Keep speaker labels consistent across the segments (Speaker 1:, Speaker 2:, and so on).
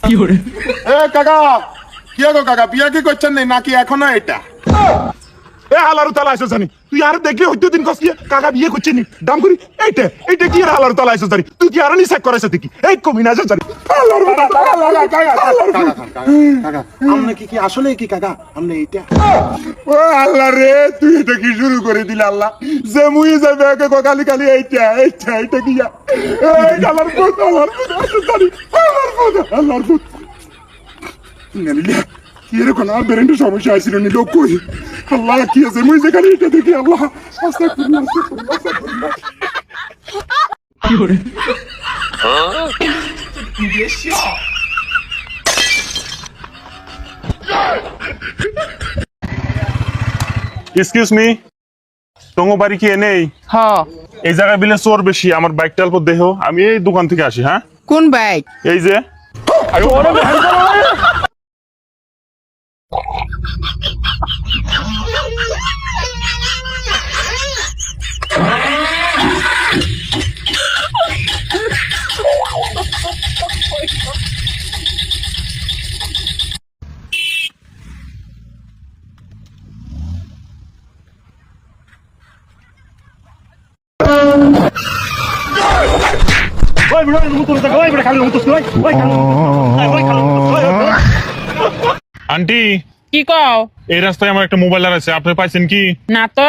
Speaker 1: এ কাকা কি গো কাকা বিয়া কি করছেন নাকি এখনো এটা?
Speaker 2: এ হালারু তালা আইসো জানি তুই আর দেখলে হইতো দিন কস কাকা বিয়ে করছে নি দাম করি এইটা কি আর হালারু তালা আইসো জানি তুই কি আর নি চেক করাইছ দেখি এই কমি না জানি
Speaker 1: কাকা আমনে কি আসলে কি কাকা আমনে এটা?
Speaker 2: ও আল্লাহ রে তুই এটা কি শুরু করে দিলি আল্লাহ যে মুই যাবে একে কালি কালি এইটা কি এই আল্লাহর পুত আইসো জানি আল্লাহর পুত নেলিয়া এরকম আর বেরেন্ট সমস্যা আসছিল নি লোক কই আল্লাহ কি আছে মুই যেখানে এটা দেখি আল্লাহ আস্তাগফিরুল্লাহ কি করে এক্সকিউজ মি তোমার বাড়ি কি এনেই?
Speaker 3: হ্যাঁ।
Speaker 2: এই জায়গায় বিলে চোর বেশি আমার বাইকটা অল্প দেহ আমি এই দোকান থেকে আসি। হ্যাঁ
Speaker 3: কোন বাইক?
Speaker 2: এই যে আন্টি
Speaker 3: কি কও?
Speaker 2: এই রাস্তায় আমার একটা মোবাইল আছে আপনি পাইছেন কি?
Speaker 3: না তো।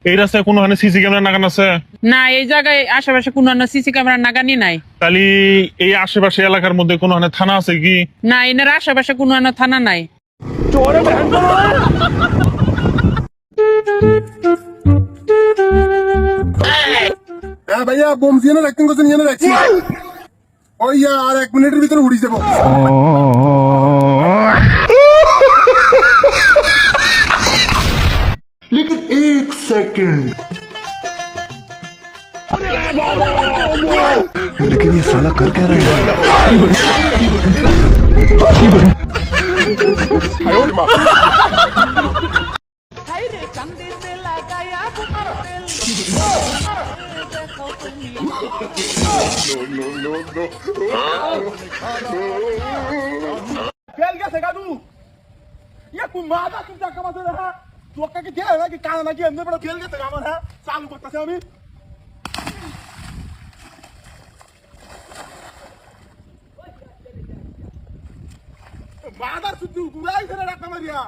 Speaker 2: এই রাস্তায় কোনো সিসি ক্যামেরা নাগান আছে?
Speaker 3: না, এই জায়গায় আশেপাশে কোনো সিসি ক্যামেরা নাগানি নাই।
Speaker 2: তাহলে এই আশেপাশে এলাকার মধ্যে কোনো থানা আছে কি?
Speaker 3: না, এনার আশেপাশে কোনো থানা নাই।
Speaker 1: হ্যাঁ ভাইয়া বোম দিয়ে রাখতেন কোথায় নিয়ে রাখছি ওই আর 1 মিনিটের ভিতরে উড়িয়ে দেবো।
Speaker 4: लेकिन एक सेकंड लेकिन ये साला कर क्या रहा
Speaker 1: फेल गया सेगादू ये कुमादा तुमचा कामाचं रहा तू का की दे ना की काना ना की अंदर बड़ा फेल गया सेगामन है चालू करता से आम्ही मादा सुद्दू गुराई से রাখা মারিয়া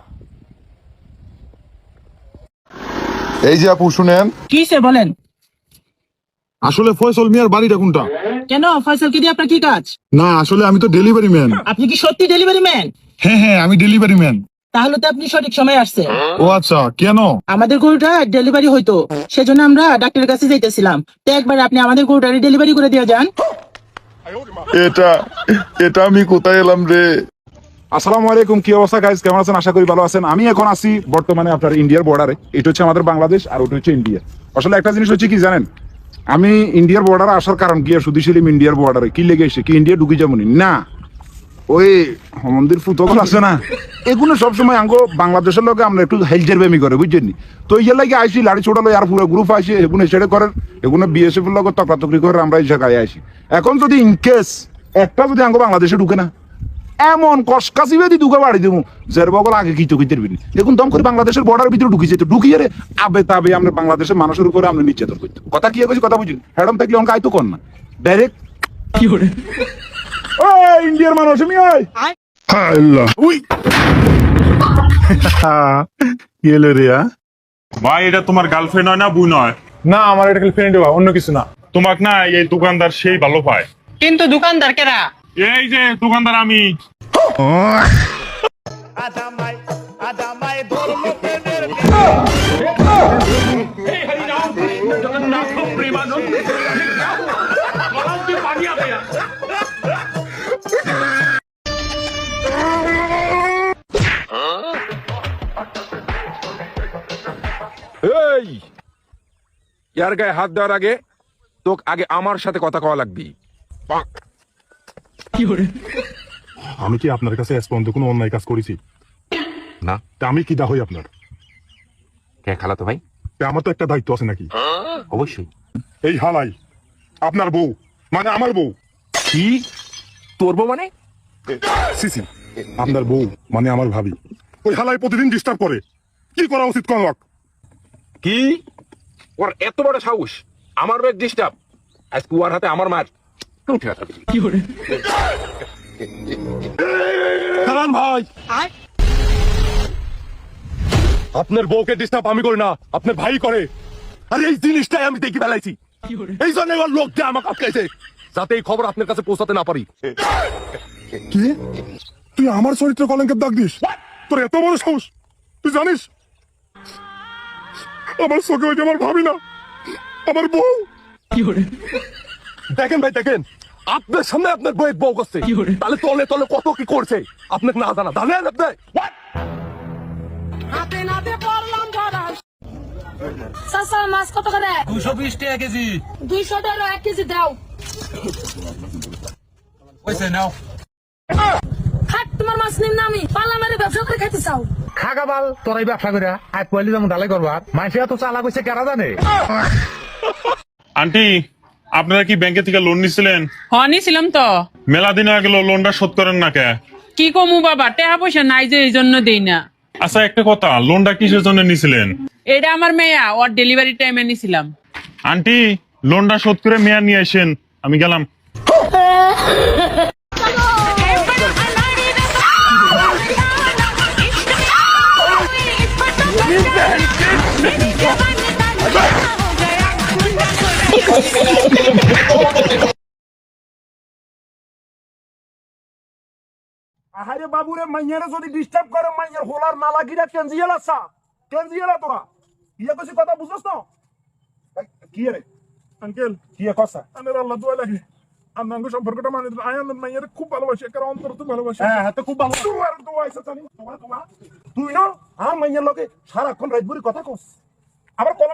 Speaker 5: এই যে আপু শুনেন
Speaker 6: কিসে বলেন?
Speaker 5: আসলে ফয়সল মিয়ার বাড়িটা কোনটা?
Speaker 6: কেন ফয়সাল কি দিয়ে আপনার কি কাজ?
Speaker 5: না আসলে আমি তো ডেলিভারি ম্যান।
Speaker 6: আপনি কি সত্যি ডেলিভারি ম্যান?
Speaker 5: হ্যাঁ আমি ডেলিভারি ম্যান।
Speaker 6: তাহলে তো আপনি সঠিক সময় আসছেন।
Speaker 5: ও আচ্ছা কেন?
Speaker 6: আমাদের গরুটা ডেলিভারি হইতো, সেজন্য আমরা ডাক্তারের কাছে যাইতেছিলাম। তো একবার আপনি আমাদের গরুটা ডেলিভারি করে দিয়ে যান।
Speaker 5: এটা আমি কোথায় এলাম রে?
Speaker 2: আসসালামু আলাইকুম, কি অবস্থা গাইস, কেমন আছেন? আশা করি ভালো আছেন। আমি এখন আছি বর্তমানে আপনার ইন্ডিয়ার বর্ডারে। এটা হচ্ছে আমাদের বাংলাদেশ আর ওটা হচ্ছে ইন্ডিয়া। আসলে একটা জিনিস হচ্ছে কি জানেন, আমি ইন্ডিয়ার বর্ডারে আসার কারণ কি, শুধু ছিলাম ইন্ডিয়ার বর্ডারে কি লেগে এসে কি ইন্ডিয়া ঢুকি যাবো না, ওই মন্দির ফুটবল আছে না, এগুলো সবসময় আঙ্গো বাংলাদেশের লোক আমরা একটু হেলজের বেমি করে বুঝছেন। তো ইয়ে লাগে আইসি লাড়ি ছোটালো আর পুরো গ্রুপ আসি এগুলো ছেড়ে করেন, এগুলো বিএসএফ এর লোক তকরাতকরি করে আমরা এই জায়গায় আসি। এখন যদি ইনকেস একটা যদি আঙ্গো বাংলাদেশে ঢুকে না, এমন কসকাশি বেদি ঢুকে বাড়ি দেবো যার বগল আগে কি চোখে তেরবি দেখুন দম করে বাংলাদেশের বর্ডার ভিতরে ঢুকিয়েছে, তো ঢুকিয়ে রে আবে তাবে আমরা বাংলাদেশের মানুষের উপরে আমরা নির্যাতন করতে কথা কি বলছি কথা বুঝুন। হ্যাডম থাকলে অঙ্ক আইতো কর না ডাইরেক্ট কি করে ইন্ডিয়ার মানুষ আমি ভাই এটা তোমার গার্লফ্রেন্ড হয় না বুই নয়?
Speaker 5: না আমার এটা ফ্রেন্ড অন্য কিছু না।
Speaker 2: তোমাক না এই দোকানদার সেই ভালো পায়।
Speaker 3: কিন্তু দোকানদার কেরা?
Speaker 2: এই যে দোকানদার আমি।
Speaker 7: এই ইয়ার গায়ে হাত দেওয়ার আগে তোকে আগে আমার সাথে কথা কওয়া লাগবি।
Speaker 2: আমি কি আপনার কাছে স্পন্দ কোনো অন্যায় কাজ করেছি?
Speaker 7: না।
Speaker 2: তা আমি কি দা হই আপনার?
Speaker 7: কে খালাতো ভাই?
Speaker 2: তা আমার তো একটা দায়িত্ব আছে নাকি?
Speaker 7: অবশ্যই।
Speaker 2: এই হালাই আপনার বউ মানে আমার বউ।
Speaker 7: কি তোর বউ মানে?
Speaker 5: সিসি আপনার বউ মানে আমার ভাবি ওই হালাই প্রতিদিন ডিস্টার্ব করে কি করা উচিত কনক?
Speaker 7: কি ওর এত বড় সাহস আমার ব্যাগ ডিস্টার্ব আজকে ওর হাতে আমার মার উঠে আসা
Speaker 5: কারণ ভাই আপনার বউকে ডিস্টার্ব আমি করি না, আপনার ভাই করে। আর এই জিনিসটাই আমি দেখি ফেলাইছি, এই জন্য ওর লোক দিয়ে আমাকে আটকাইছে যাতে এই খবর আপনার কাছে পৌঁছাতে না পারি। কি তুই আমার চরিত্র কলঙ্কের দাগ দিস? তোর এত বড় সাহস? তুই জানিস আমার চোখে ওই যে আমার ভাবি না আমার বউ। দেখেন ভাই দেখেন, আপনার সামনে আপনার বউয়ের বউ করছে, তাহলে তলে তলে কত কি করছে আপনাকে না জানা জানেন আপনি?
Speaker 8: চাচা মাছ কত করে?
Speaker 9: 220 টাকা কেজি।
Speaker 8: 200 টাকা 1 কেজি দাও।
Speaker 9: পয়সা নাও।
Speaker 8: খাট তোমার মাছ নিন না, আমি পাল্লা মেরে ব্যবসা করে খাইতে চাও।
Speaker 9: খাগাবাল তোরাই ব্যবসা করে আজ পয়লি যেমন ডালাই করবার মানুষে এত চালা কইছে কেরা জানে।
Speaker 5: আন্টি আপনারা কি ব্যাংকে থেকে লোন নিছিলেন?
Speaker 3: নিছিলাম তো।
Speaker 5: মেলা দিন আগে লোনটা শোধ করেন না কে?
Speaker 3: কি কমু বাবা, টাকা পয়সা নাই যে এই জন্য দেই না।
Speaker 5: আচ্ছা একটা কথা, লোনটা কিসের জন্য নিছিলেন?
Speaker 3: এটা আমার মেয়া, ওর ডেলিভারি টাইমে নিছিলাম।
Speaker 5: আন্টি লোনটা শোধ করে মেয়া নিয়ে আসেন, আমি গেলাম।
Speaker 1: আহারে বাবুরে মাইয়ারে যদি ডিস্টার্ব করে মাইয়ার হোলার মালা গিরা কেনজিয়েলা সা কেনজিয়েলা তোরা ইয়া কইছি কথা বুঝছস তো? কি রে আঙ্কেল কি কথা? আনের আল্লাহ দোয়া লাগে আমনাঙ্গ সম্পর্কটা মানে আয়ান মাইয়ারে খুব ভালোবাসি, একার অন্তর তো ভালোবাসি। হ্যাঁ হ্যাঁ তো খুব ভালো। তুই আর দোয়া আইছা জানি তুই না আর মাইয়ার লগে সারাক্ষণ রাতভরি কথা কস আবার কল।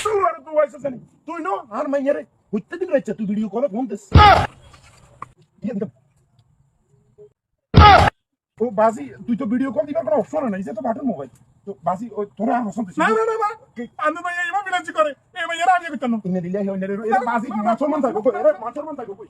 Speaker 1: তুই আর দোয়া আইছা জানি তুই না আর মাইয়ারে হইতে দিন রাইছা তুই ভিডিও কলে ফোন দিস। ও বাজি তুই তো ভিডিও কল দিবার কোনো অপশন নাই, যে তো বাটন মোবাইল তো বাজি ওই তোরা হাসন দিছিস। না না না আমি ভাই এই মাবিলাঞ্চি করে এই মাইয়ারা আগে কইতাম না ইনে দিলে হয় না রে বাজি মাছর মান থাকো রে মাছর মান থাকো কই